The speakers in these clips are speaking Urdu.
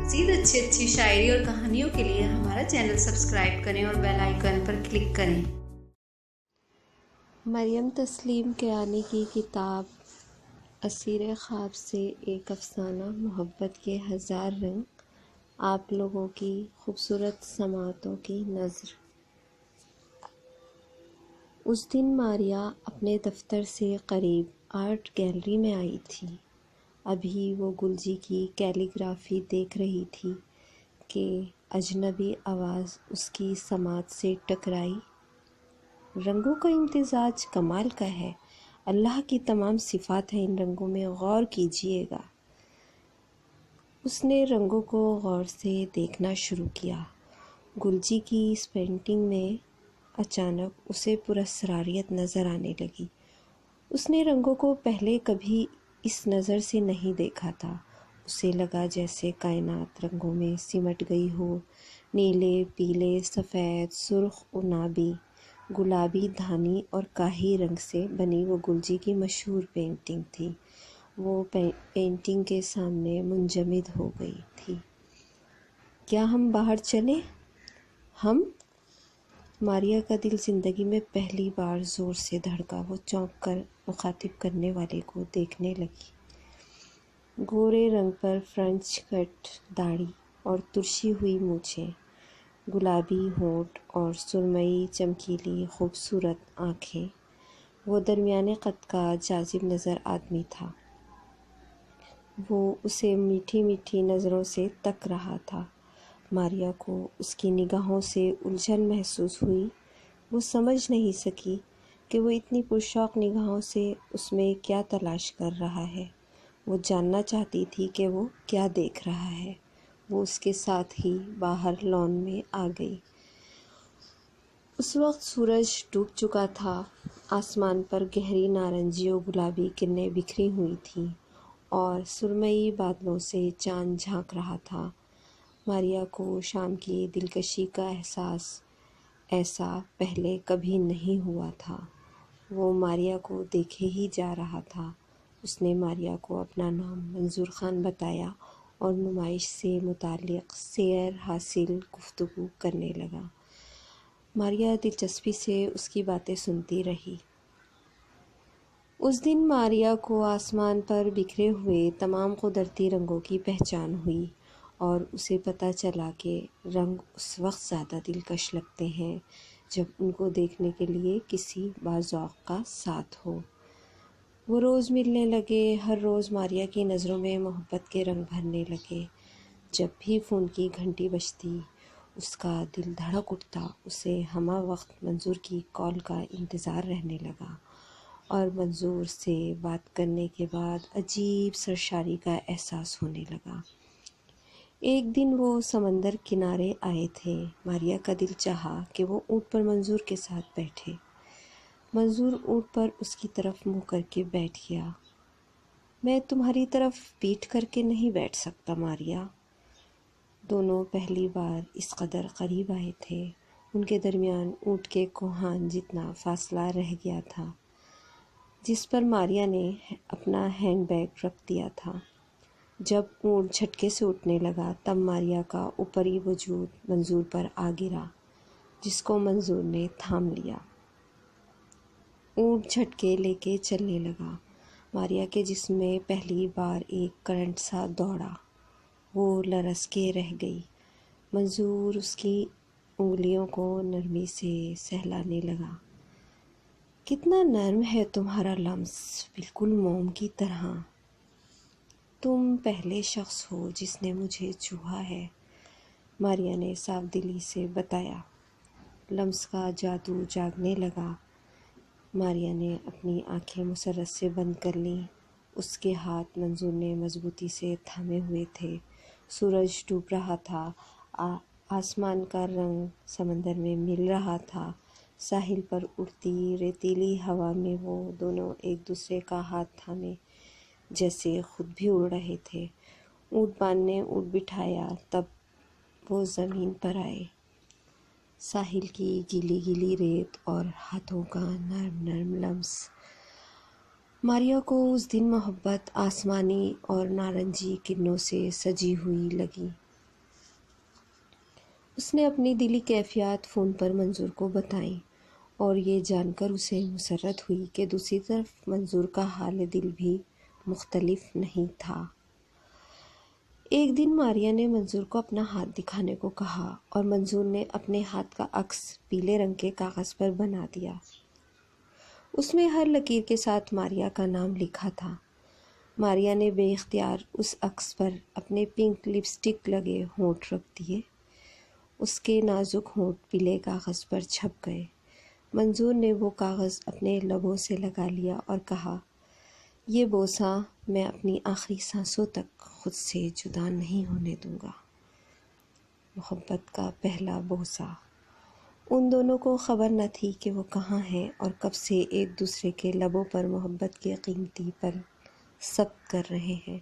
مزید اچھی شاعری اور کہانیوں کے لیے ہمارا چینل سبسکرائب کریں اور بیل آئیکن پر کلک کریں۔ مریم تسلیم کیانی کی کتاب اسیر خواب سے ایک افسانہ محبت کے ہزار رنگ، آپ لوگوں کی خوبصورت سماعتوں کی نذر۔ اس دن ماریا اپنے دفتر سے قریب آرٹ گیلری میں آئی تھی۔ ابھی وہ گلجی کی کیلیگرافی دیکھ رہی تھی کہ اجنبی آواز اس کی سماعت سے ٹکرائی۔ رنگوں کا امتزاج کمال کا ہے، اللہ کی تمام صفات ہیں ان رنگوں میں، غور کیجیے گا۔ اس نے رنگوں کو غور سے دیکھنا شروع کیا۔ گلجی کی اس پینٹنگ میں اچانک اسے پراسراریت نظر آنے لگی۔ اس نے رنگوں کو پہلے کبھی اس نظر سے نہیں دیکھا تھا۔ اسے لگا جیسے کائنات رنگوں میں سمٹ گئی ہو، نیلے، پیلے، سفید، سرخ، عنابی، گلابی، دھانی اور کاہی رنگ سے بنی وہ گلجی کی مشہور پینٹنگ تھی۔ وہ پینٹنگ کے سامنے منجمد ہو گئی تھی۔ کیا ہم باہر چلیں؟ ہم؟ ماریا کا دل زندگی میں پہلی بار زور سے دھڑکا۔ وہ چونک کر مخاطب کرنے والے کو دیکھنے لگی۔ گورے رنگ پر فرنچ کٹ داڑھی اور ترشی ہوئی مونچھیں، گلابی ہونٹ اور سرمئی چمکیلی خوبصورت آنکھیں۔ وہ درمیانے قد کا جاذب نظر آدمی تھا۔ وہ اسے میٹھی میٹھی نظروں سے تک رہا تھا۔ ماریا کو اس کی نگاہوں سے الجھن محسوس ہوئی۔ وہ سمجھ نہیں سکی کہ وہ اتنی پرشوق نگاہوں سے اس میں کیا تلاش کر رہا ہے۔ وہ جاننا چاہتی تھی کہ وہ کیا دیکھ رہا ہے۔ وہ اس کے ساتھ ہی باہر لان میں آ گئی۔ اس وقت سورج ڈوب چکا تھا۔ آسمان پر گہری نارنجی و گلابی کرنیں بکھری ہوئی تھیں اور سرمئی بادلوں سے چاند جھانک رہا تھا۔ ماریا کو شام کی دلکشی کا احساس ایسا پہلے کبھی نہیں ہوا تھا۔ وہ ماریا کو دیکھے ہی جا رہا تھا۔ اس نے ماریا کو اپنا نام منظور خان بتایا اور نمائش سے متعلق سیر حاصل گفتگو کرنے لگا۔ ماریا دلچسپی سے اس کی باتیں سنتی رہی۔ اس دن ماریا کو آسمان پر بکھرے ہوئے تمام قدرتی رنگوں کی پہچان ہوئی اور اسے پتہ چلا کہ رنگ اس وقت زیادہ دلکش لگتے ہیں جب ان کو دیکھنے کے لیے کسی باذوق کا ساتھ ہو۔ وہ روز ملنے لگے۔ ہر روز ماریا کی نظروں میں محبت کے رنگ بھرنے لگے۔ جب بھی فون کی گھنٹی بجتی اس کا دل دھڑک اٹھتا۔ اسے ہمہ وقت منظور کی کال کا انتظار رہنے لگا اور منظور سے بات کرنے کے بعد عجیب سرشاری کا احساس ہونے لگا۔ ایک دن وہ سمندر کنارے آئے تھے۔ ماریا کا دل چاہا کہ وہ اونٹ پر منظور کے ساتھ بیٹھے۔ منظور اونٹ پر اس کی طرف منہ کر کے بیٹھ گیا۔ میں تمہاری طرف پیٹھ کر کے نہیں بیٹھ سکتا ماریا۔ دونوں پہلی بار اس قدر قریب آئے تھے۔ ان کے درمیان اونٹ کے کوہان جتنا فاصلہ رہ گیا تھا جس پر ماریا نے اپنا ہینڈ بیگ رکھ دیا تھا۔ جب اونٹ جھٹکے سے اٹھنے لگا تب ماریا کا اوپری وجود منظور پر آ گرا جس کو منظور نے تھام لیا۔ اونٹ جھٹکے لے کے چلنے لگا۔ ماریا کے جسم میں پہلی بار ایک کرنٹ سا دوڑا۔ وہ لرز کے رہ گئی۔ منظور اس کی انگلیوں کو نرمی سے سہلانے لگا۔ کتنا نرم ہے تمہارا لمس، بالکل موم کی طرح۔ تم پہلے شخص ہو جس نے مجھے چھوا ہے، ماریا نے صاف دلی سے بتایا۔ لمس کا جادو جاگنے لگا۔ ماریا نے اپنی آنکھیں مسرت سے بند کر لیں۔ اس کے ہاتھ منظور نے مضبوطی سے تھامے ہوئے تھے۔ سورج ڈوب رہا تھا۔ آسمان کا رنگ سمندر میں مل رہا تھا۔ ساحل پر اڑتی ریتیلی ہوا میں وہ دونوں ایک دوسرے کا ہاتھ تھامے جیسے خود بھی اڑ رہے تھے۔ اونٹ بان نے اونٹ بٹھایا تب وہ زمین پر آئے۔ ساحل کی گیلی گیلی ریت اور ہاتھوں کا نرم نرم لمس۔ ماریا کو اس دن محبت آسمانی اور نارنجی کرنوں سے سجی ہوئی لگی۔ اس نے اپنی دلی کیفیات فون پر منظور کو بتائیں اور یہ جان کر اسے مسرت ہوئی کہ دوسری طرف منظور کا حال دل بھی مختلف نہیں تھا۔ ایک دن ماریا نے منظور کو اپنا ہاتھ دکھانے کو کہا اور منظور نے اپنے ہاتھ کا عکس پیلے رنگ کے کاغذ پر بنا دیا۔ اس میں ہر لکیر کے ساتھ ماریا کا نام لکھا تھا۔ ماریا نے بے اختیار اس عکس پر اپنے پنک لپسٹک لگے ہونٹ رکھ دیے۔ اس کے نازک ہونٹ پیلے کاغذ پر چھپ گئے۔ منظور نے وہ کاغذ اپنے لبوں سے لگا لیا اور کہا، یہ بوسہ میں اپنی آخری سانسوں تک خود سے جدا نہیں ہونے دوں گا۔ محبت کا پہلا بوسہ۔ ان دونوں کو خبر نہ تھی کہ وہ کہاں ہیں اور کب سے ایک دوسرے کے لبوں پر محبت کے قیمتی پل ثبت کر رہے ہیں۔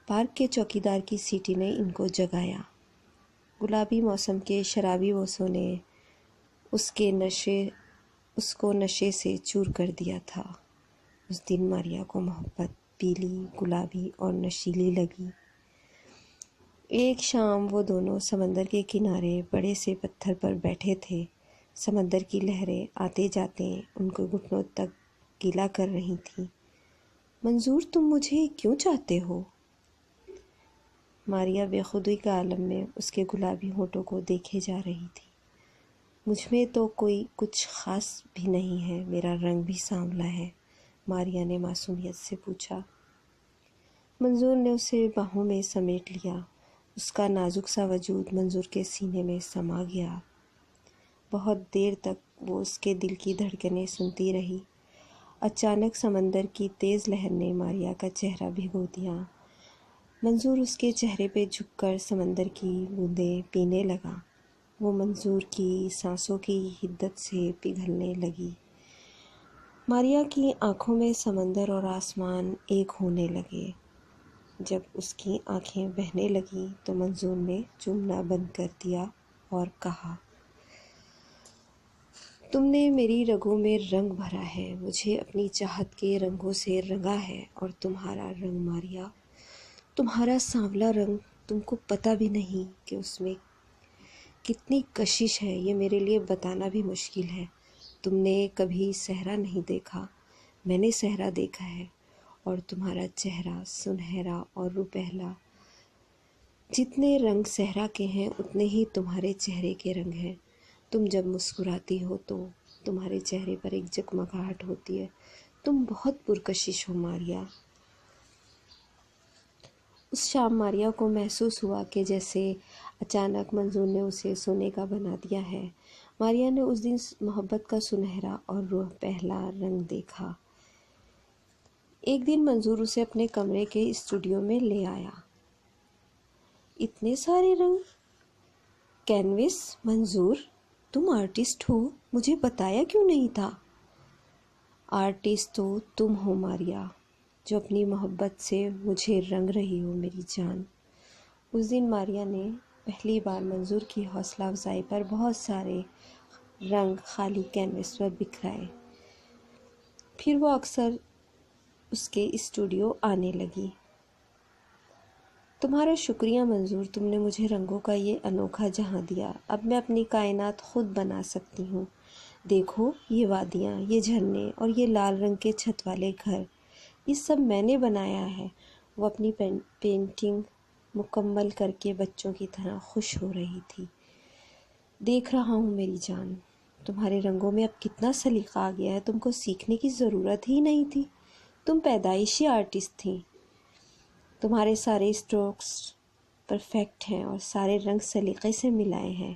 پارک کے چوکیدار کی سیٹی نے ان کو جگایا۔ گلابی موسم کے شرابی بوسوں نے اس کو نشے سے چور کر دیا تھا۔ اس دن ماریا کو محبت پیلی، گلابی اور نشیلی لگی۔ ایک شام وہ دونوں سمندر کے کنارے بڑے سے پتھر پر بیٹھے تھے۔ سمندر کی لہریں آتے جاتے ان کو گھٹنوں تک گیلا کر رہی تھیں۔ منظور، تم مجھے کیوں چاہتے ہو؟ ماریا بے خودی کے عالم میں اس کے گلابی ہونٹوں کو دیکھے جا رہی تھی۔ مجھ میں تو کوئی کچھ خاص بھی نہیں ہے، میرا رنگ بھی سانولا ہے، ماریا نے معصومیت سے پوچھا۔ منظور نے اسے باہوں میں سمیٹ لیا۔ اس کا نازک سا وجود منظور کے سینے میں سما گیا۔ بہت دیر تک وہ اس کے دل کی دھڑکنیں سنتی رہی۔ اچانک سمندر کی تیز لہر نے ماریا کا چہرہ بھگو دیا۔ منظور اس کے چہرے پہ جھک کر سمندر کی بوندیں پینے لگا۔ وہ منظور کی سانسوں کی حدت سے پگھلنے لگی۔ ماریا کی آنکھوں میں سمندر اور آسمان ایک ہونے لگے۔ جب اس کی آنکھیں بہنے لگیں تو منظور نے چومنا بند کر دیا اور کہا، تم نے میری رگوں میں رنگ بھرا ہے، مجھے اپنی چاہت کے رنگوں سے رنگا ہے، اور تمہارا رنگ ماریا، تمہارا سانولا رنگ، تم کو پتہ بھی نہیں کہ اس میں کتنی کشش ہے، یہ میرے لیے بتانا بھی مشکل ہے۔ تم نے کبھی صحرا نہیں دیکھا، میں نے صحرا دیکھا ہے، اور تمہارا چہرہ سنہرا اور روپہلا۔ جتنے رنگ صحرا کے ہیں اتنے ہی تمہارے چہرے کے رنگ ہیں۔ تم جب مسکراتی ہو تو تمہارے چہرے پر ایک جگمگاہٹ ہوتی ہے۔ تم بہت پرکشش ہو ماریا۔ اس شام ماریا کو محسوس ہوا کہ جیسے اچانک منظور نے اسے سونے کا بنا دیا ہے۔ ماریا نے اس دن محبت کا سنہرا اور روح پہلا رنگ دیکھا۔ ایک دن منظور اسے اپنے کمرے کے اسٹوڈیو میں لے آیا۔ اتنے سارے رنگ، کینوس، منظور تم آرٹسٹ ہو، مجھے بتایا کیوں نہیں تھا؟ آرٹسٹ تو تم ہو ماریا، جو اپنی محبت سے مجھے رنگ رہی ہو میری جان۔ اس دن ماریا نے پہلی بار منظور کی حوصلہ افزائی پر بہت سارے رنگ خالی کینوس پر بکھرائے۔ پھر وہ اکثر اس کے اسٹوڈیو آنے لگی۔ تمہارا شکریہ منظور، تم نے مجھے رنگوں کا یہ انوکھا جہاں دیا۔ اب میں اپنی کائنات خود بنا سکتی ہوں۔ دیکھو یہ وادیاں، یہ جھرنے اور یہ لال رنگ کے چھت والے گھر، یہ سب میں نے بنایا ہے۔ وہ اپنی پینٹنگ مکمل کر کے بچوں کی طرح خوش ہو رہی تھی۔ دیکھ رہا ہوں میری جان، تمہارے رنگوں میں اب کتنا سلیقہ آ گیا ہے، تم کو سیکھنے کی ضرورت ہی نہیں تھی، تم پیدائشی آرٹسٹ تھیں۔ تمہارے سارے اسٹروکس پرفیکٹ ہیں اور سارے رنگ سلیقے سے ملائے ہیں۔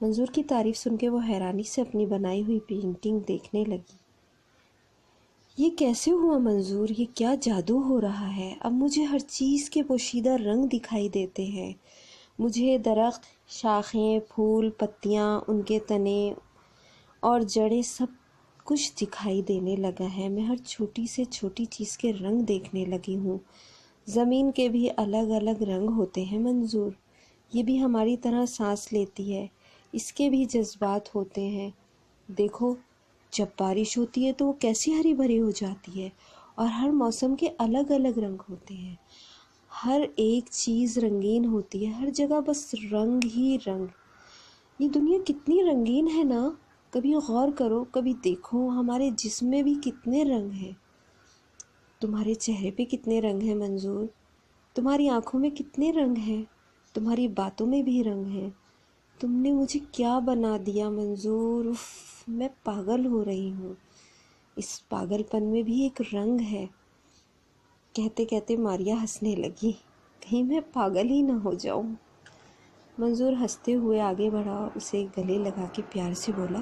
منظور کی تعریف سن کے وہ حیرانی سے اپنی بنائی ہوئی پینٹنگ دیکھنے لگی۔ یہ کیسے ہوا منظور، یہ کیا جادو ہو رہا ہے؟ اب مجھے ہر چیز کے پوشیدہ رنگ دکھائی دیتے ہیں۔ مجھے درخت، شاخیں، پھول، پتیاں، ان کے تنے اور جڑیں سب کچھ دکھائی دینے لگا ہے۔ میں ہر چھوٹی سے چھوٹی چیز کے رنگ دیکھنے لگی ہوں۔ زمین کے بھی الگ الگ رنگ ہوتے ہیں منظور، یہ بھی ہماری طرح سانس لیتی ہے، اس کے بھی جذبات ہوتے ہیں۔ دیکھو جب بارش ہوتی ہے تو وہ کیسی ہری بھری ہو جاتی ہے، اور ہر موسم کے الگ الگ رنگ ہوتے ہیں۔ ہر ایک چیز رنگین ہوتی ہے، ہر جگہ بس رنگ ہی رنگ۔ یہ دنیا کتنی رنگین ہے نا، کبھی غور کرو، کبھی دیکھو ہمارے جسم میں بھی کتنے رنگ ہیں۔ تمہارے چہرے پہ کتنے رنگ ہیں منظور، تمہاری آنکھوں میں کتنے رنگ ہیں، تمہاری باتوں میں بھی رنگ ہیں۔ تم نے مجھے کیا بنا دیا منظور، اف، میں پاگل ہو رہی ہوں۔ اس پاگل پن میں بھی ایک رنگ ہے۔ کہتے کہتے ماریا ہنسنے لگی، کہیں میں پاگل ہی نہ ہو جاؤں۔ منظور ہنستے ہوئے آگے بڑھا، اسے گلے لگا کے پیار سے بولا،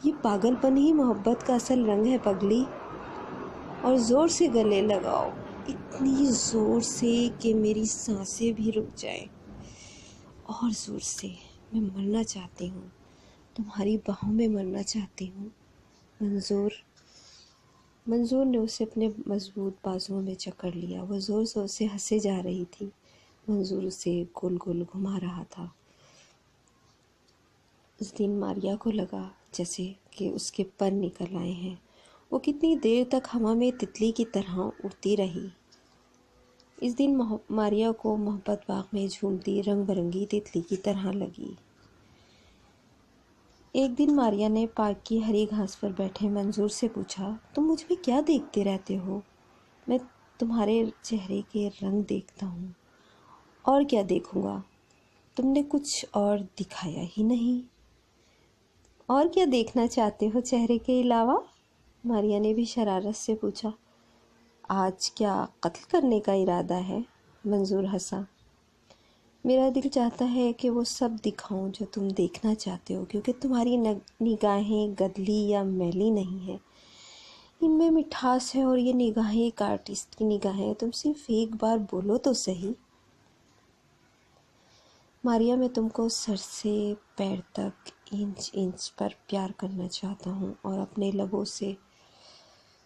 یہ پاگل پن ہی محبت کا اصل رنگ ہے پگلی، اور زور سے گلے لگاؤ، اتنی زور سے کہ میری سانسیں بھی رک جائیں، اور زور سے۔ میں مرنا چاہتی ہوں، تمہاری باہوں میں مرنا چاہتی ہوں منظور نے اسے اپنے مضبوط بازوؤں میں جکڑ لیا۔ وہ زور زور سے ہنسے جا رہی تھی، منظور اسے گول گول گھما رہا تھا۔ اس دن ماریا کو لگا جیسے کہ اس کے پر نکل آئے ہیں۔ وہ کتنی دیر تک ہوا میں تتلی کی طرح اڑتی رہی۔ اس دن ماریا کو محبت باغ میں جھومتی رنگ برنگی تتلی کی طرح لگی۔ ایک دن ماریا نے پارک کی ہری گھاس پر بیٹھے منظور سے پوچھا، تم مجھ میں کیا دیکھتے رہتے ہو؟ میں تمہارے چہرے کے رنگ دیکھتا ہوں، اور کیا دیکھوں گا؟ تم نے کچھ اور دکھایا ہی نہیں۔ اور کیا دیکھنا چاہتے ہو چہرے کے علاوہ؟ ماریا نے بھی شرارت سے پوچھا۔ آج کیا قتل کرنے کا ارادہ ہے؟ منظور ہنسا۔ میرا دل چاہتا ہے کہ وہ سب دکھاؤں جو تم دیکھنا چاہتے ہو، کیونکہ تمہاری نگاہیں گدلی یا میلی نہیں ہیں، ان میں مٹھاس ہے، اور یہ نگاہیں ایک آرٹسٹ کی نگاہیں ہیں۔ تم صرف ایک بار بولو تو صحیح۔ ماریا، میں تم کو سر سے پیر تک، انچ انچ پر پیار کرنا چاہتا ہوں، اور اپنے لبوں سے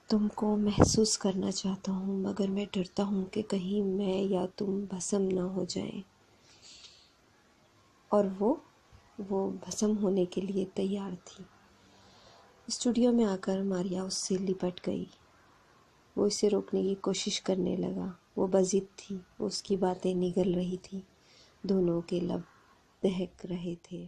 تم کو محسوس کرنا چاہتا ہوں، مگر میں ڈرتا ہوں کہ کہیں میں یا تم بھسم نہ ہو جائیں۔ اور وہ بھسم ہونے کے لیے تیار تھی۔ اسٹوڈیو میں آ کر ماریا اس سے لپٹ گئی۔ وہ اسے روکنے کی کوشش کرنے لگا، وہ بضد تھی، اس کی باتیں نگل رہی تھی، دونوں کے لب دہک رہے تھے۔